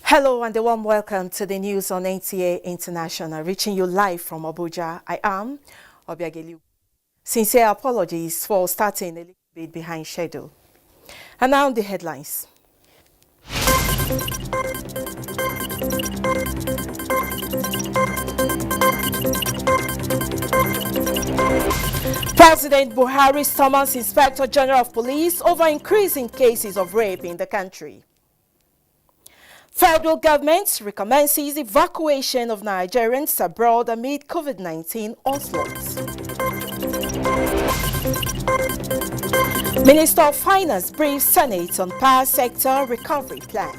Hello and a warm welcome to the news on NTA International, reaching you live from Abuja. I am Obiageli. Sincere apologies for starting a little bit behind schedule. And now the headlines. President Buhari summons Inspector General of Police over increasing cases of rape in the country. Federal government recommences evacuation of Nigerians abroad amid COVID-19 onslaught. Minister of Finance briefs Senate on power sector recovery plan.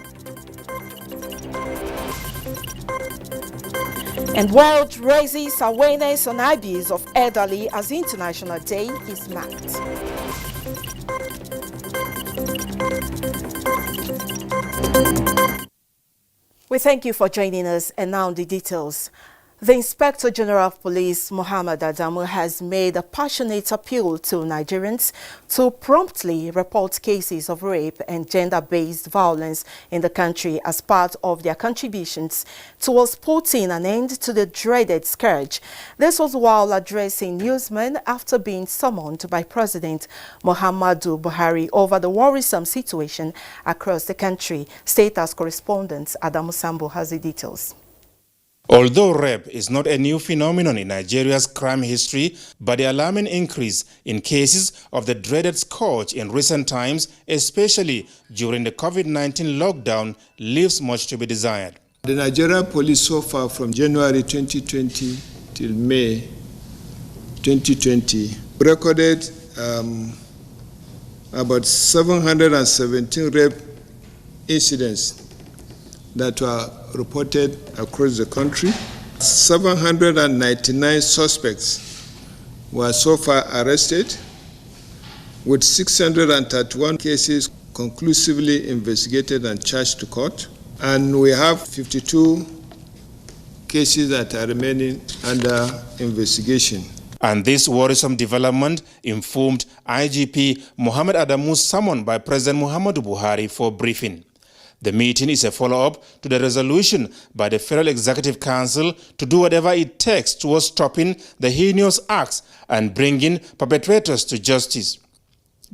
And World raises awareness on abuse of elderly as International Day is marked. We thank you for joining us, and now the details. The Inspector General of Police, Muhammad Adamu, has made a passionate appeal to Nigerians to promptly report cases of rape and gender-based violence in the country as part of their contributions towards putting an end to the dreaded scourge. This was while addressing newsmen after being summoned by President Muhammadu Buhari over the worrisome situation across the country. State House correspondent Adamu Sambo has the details. Although rape is not a new phenomenon in Nigeria's crime history, but the alarming increase in cases of the dreaded scourge in recent times, especially during the COVID-19 lockdown, leaves much to be desired. The Nigerian police so far from January 2020 till May 2020 recorded about 717 rape incidents that were reported across the country. 799 suspects were so far arrested, with 631 cases conclusively investigated and charged to court. And we have 52 cases that are remaining under investigation. And this worrisome development informed IGP Muhammad Adamu's summon by President Muhammadu Buhari for briefing. The meeting is a follow-up to the resolution by the Federal Executive Council to do whatever it takes towards stopping the heinous acts and bringing perpetrators to justice.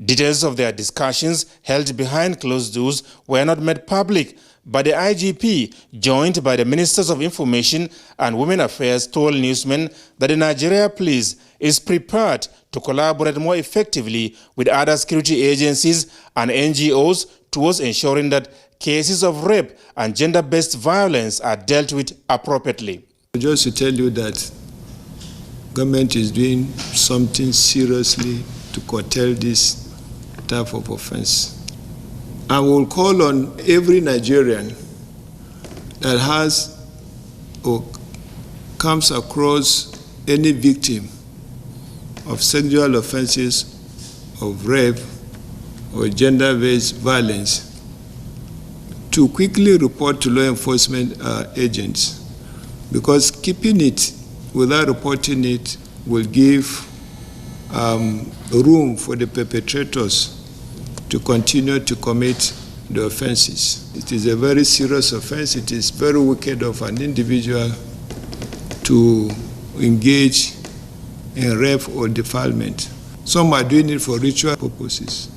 Details of their discussions held behind closed doors were not made public, but the IGP, joined by the Ministers of Information and Women Affairs, told newsmen that the Nigeria Police is prepared to collaborate more effectively with other security agencies and NGOs towards ensuring that cases of rape and gender-based violence are dealt with appropriately. Just to tell you that government is doing something seriously to curtail this type of offense. I will call on every Nigerian that has or comes across any victim of sexual offenses, of rape, or gender-based violence to quickly report to law enforcement agents, because keeping it without reporting it will give room for the perpetrators to continue to commit the offenses. It is a very serious offense. It is very wicked of an individual to engage in rape or defilement. Some are doing it for ritual purposes.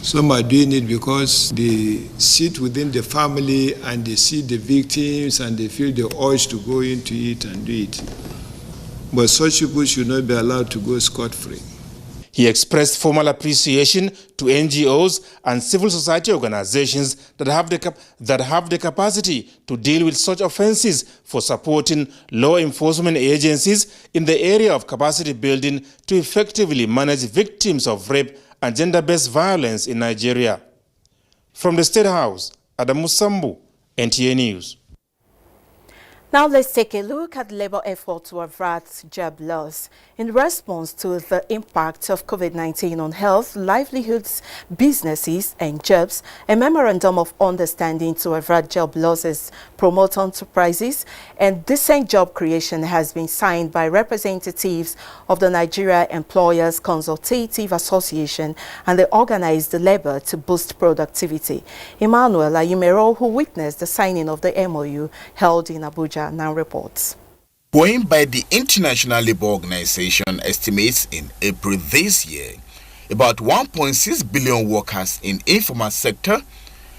Some are doing it because they sit within the family and they see the victims and they feel the urge to go into it and do it. But such people should not be allowed to go scot-free. He expressed formal appreciation to NGOs and civil society organizations that have the capacity to deal with such offenses for supporting law enforcement agencies in the area of capacity building to effectively manage victims of rape and gender-based violence in Nigeria. From the State House, Adamu Sambu, NTA News. Now let's take a look at labor effort to avert job loss. In response to the impact of COVID-19 on health, livelihoods, businesses and jobs, a memorandum of understanding to avert job losses, promote enterprises and decent job creation has been signed by representatives of the Nigeria Employers Consultative Association and the organized labor to boost productivity. Emmanuel Ayimero, who witnessed the signing of the MOU held in Abuja, now reports. Going by the International Labour Organization estimates in April this year, about 1.6 billion workers in informal sector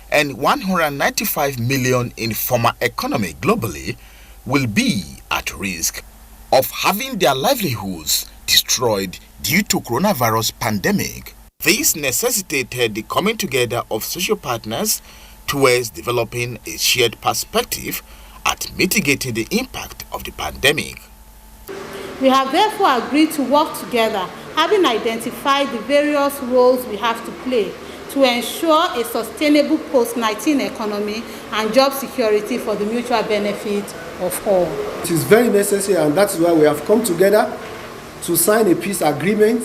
and 195 million in formal economy globally will be at risk of having their livelihoods destroyed due to coronavirus pandemic. This necessitated the coming together of social partners towards developing a shared perspective at mitigating the impact of the pandemic. We have therefore agreed to work together, having identified the various roles we have to play to ensure a sustainable post-19 economy and job security for the mutual benefit of all. It is very necessary, and that's why we have come together to sign a peace agreement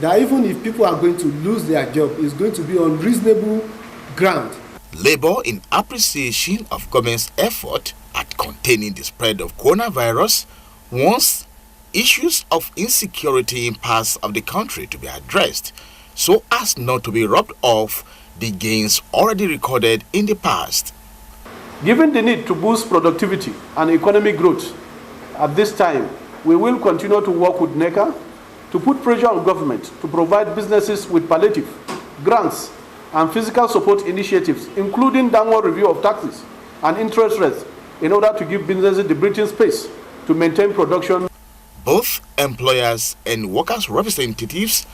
that even if people are going to lose their job, it's going to be on reasonable ground. Labour, in appreciation of government's effort at containing the spread of coronavirus, wants issues of insecurity in parts of the country to be addressed so as not to be robbed of the gains already recorded in the past. Given the need to boost productivity and economic growth, at this time, we will continue to work with NECA to put pressure on government to provide businesses with palliative, grants, and physical support initiatives, including downward review of taxes and interest rates, in order to give businesses the breathing space to maintain production. Both employers and workers' representatives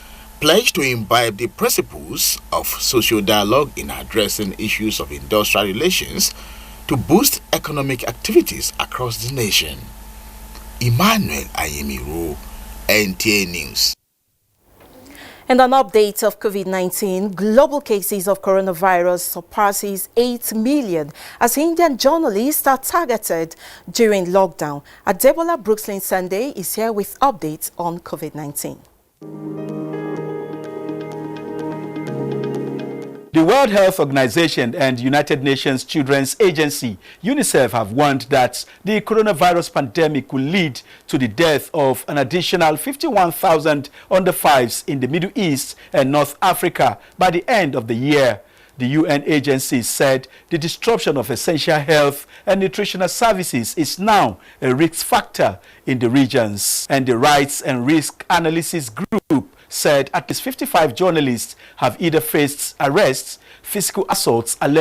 pledge to imbibe the principles of social dialogue in addressing issues of industrial relations to boost economic activities across the nation. Emmanuel Ayimero, NTA News. And an update of COVID-19, global cases of coronavirus surpasses 8 million as Indian journalists are targeted during lockdown. Adebola Brooklyn Sunday is here with updates on COVID-19. The World Health Organization and United Nations Children's Agency, UNICEF, have warned that the coronavirus pandemic could lead to the death of an additional 51,000 under 5s in the Middle East and North Africa by the end of the year. The UN agency said the disruption of essential health and nutritional services is now a risk factor in the regions. And the Rights and Risk Analysis Group said at least 55 journalists have either faced arrests, physical assaults, alleged